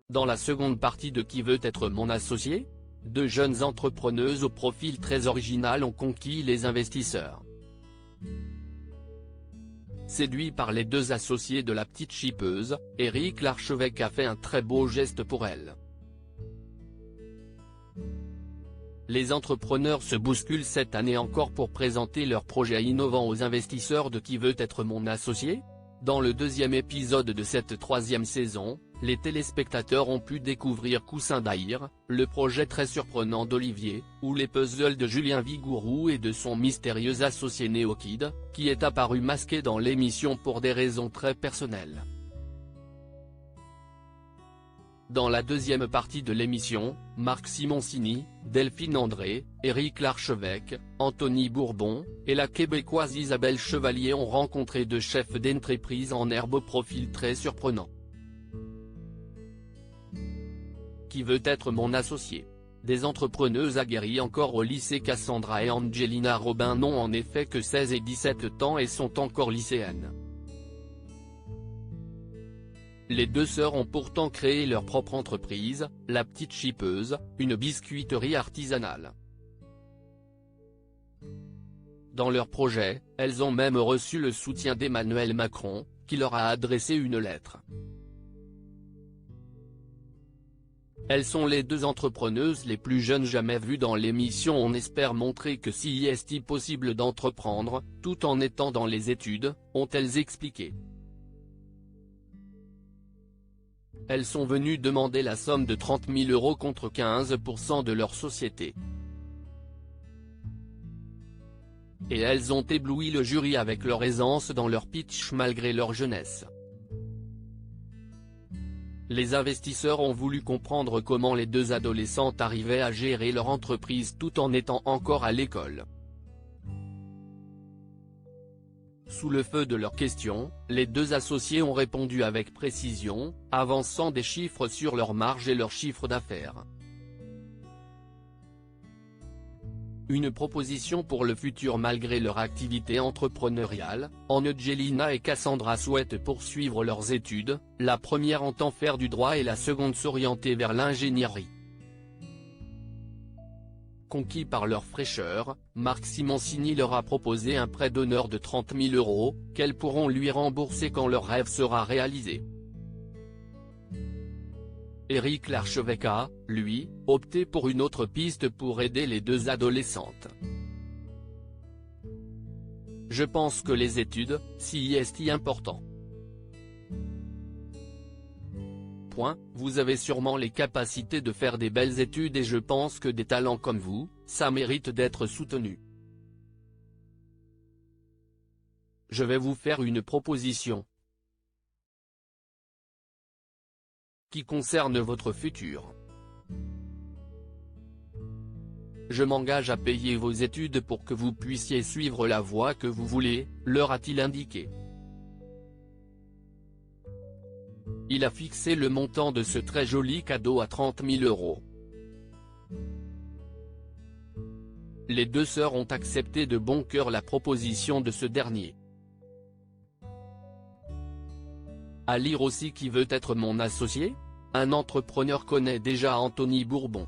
Dans la seconde partie de Qui veut être mon associé?, deux jeunes entrepreneuses au profil très original ont conquis les investisseurs. Séduit par les deux associés de la petite chipeuse, Éric Larchevêque a fait un très beau geste pour elle. Les entrepreneurs se bousculent cette année encore pour présenter leurs projets innovants aux investisseurs de Qui veut être mon associé?. Dans le deuxième épisode de cette troisième saison, les téléspectateurs ont pu découvrir Coussin d'Aïr, le projet très surprenant d'Olivier, ou les puzzles de Julien Vigourou et de son mystérieux associé Néokid, qui est apparu masqué dans l'émission pour des raisons très personnelles. Dans la deuxième partie de l'émission, Marc Simoncini, Delphine André, Éric Larchevêque, Anthony Bourbon, et la québécoise Isabelle Chevalier ont rencontré deux chefs d'entreprise en herbe au profil très surprenant. Qui veut être mon associé? Des entrepreneuses aguerries encore au lycée. Cassandra et Angelina Robin n'ont en effet que 16 et 17 ans et sont encore lycéennes. Les deux sœurs ont pourtant créé leur propre entreprise, La Petite Chipeuse, une biscuiterie artisanale. Dans leur projet, elles ont même reçu le soutien d'Emmanuel Macron, qui leur a adressé une lettre. Elles sont les deux entrepreneuses les plus jeunes jamais vues dans l'émission. On espère montrer que si est possible d'entreprendre, tout en étant dans les études, ont-elles expliqué. Elles sont venues demander la somme de 30 000 € contre 15% de leur société. Et elles ont ébloui le jury avec leur aisance dans leur pitch malgré leur jeunesse. Les investisseurs ont voulu comprendre comment les deux adolescentes arrivaient à gérer leur entreprise tout en étant encore à l'école. Sous le feu de leurs questions, les deux associés ont répondu avec précision, avançant des chiffres sur leur marge et leur chiffre d'affaires. Une proposition pour le futur malgré leur activité entrepreneuriale. Angelina et Cassandra souhaitent poursuivre leurs études, la première entend faire du droit et la seconde s'orienter vers l'ingénierie. Conquis par leur fraîcheur, Marc Simoncini leur a proposé un prêt d'honneur de 30 000 € qu'elles pourront lui rembourser quand leur rêve sera réalisé. Éric Larchevêque a, lui, opté pour une autre piste pour aider les deux adolescentes. Je pense que les études, si est important. Vous avez sûrement les capacités de faire des belles études et je pense que des talents comme vous, ça mérite d'être soutenu. Je vais vous faire une proposition qui concerne votre futur. Je m'engage à payer vos études pour que vous puissiez suivre la voie que vous voulez, leur a-t-il indiqué. Il a fixé le montant de ce très joli cadeau à 30 000 €. Les deux sœurs ont accepté de bon cœur la proposition de ce dernier. À lire aussi Qui veut être mon associé? Un entrepreneur connaît déjà Anthony Bourbon.